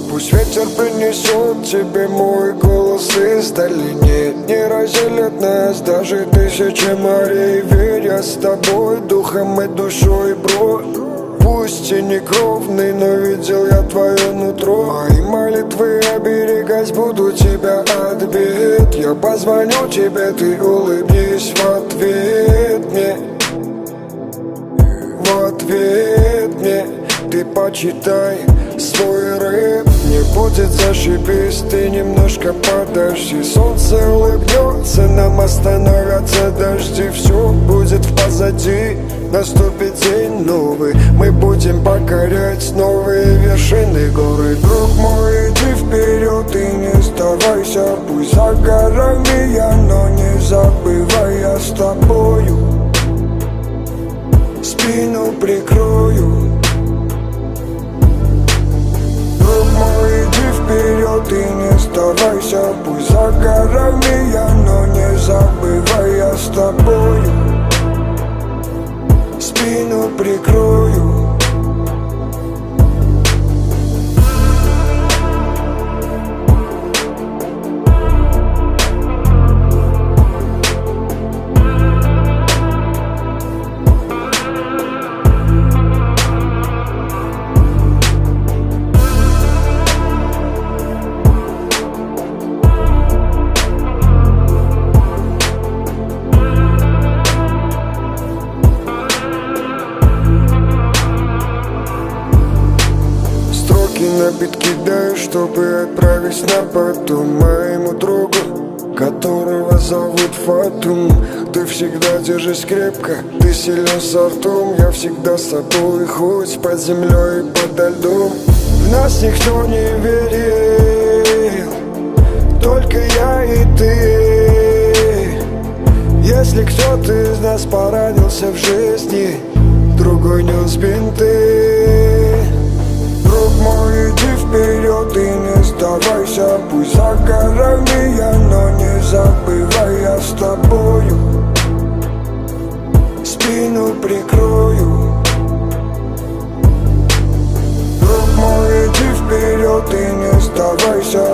Пусть ветер принесет тебе мой голос издали. Нет, не разделят нас даже тысячи морей. Верь, я с тобой духом и душой, бро. Пусть и не кровный, но видел я твое нутро. Мои молитвы оберегать буду тебя от бед. Я позвоню тебе, ты улыбнись в ответ мне. В ответ мне ты почитай свой рэп. Не будет зашибись, ты немножко подожди. Солнце улыбнется, нам остановятся дожди. Все будет позади, наступит день новый. Мы будем покорять новые вершины горы. Друг мой, иди вперед и не сдавайся. Пусть за горами я, но не забывай, я с тобою. Спину прикрою. Друг мой, иди вперед и не сдавайся. Пусть за горами я, но не забывай, я с тобою. Спину прикрою. На бит кидаю, чтобы отправить на потом моему другу, которого зовут Фатум. Ты всегда держись крепко, ты силен со ртом. Я всегда с тобой, хоть под землей и подо льдом. В нас никто не верил, только я и ты. Если кто-то из нас поранился в жизни, другой нес бинты. Друг мой, иди вперед и не сдавайся. Пусть за горами я, но не забывай, я с тобою. Спину прикрою. Друг мой, иди вперед и не сдавайся.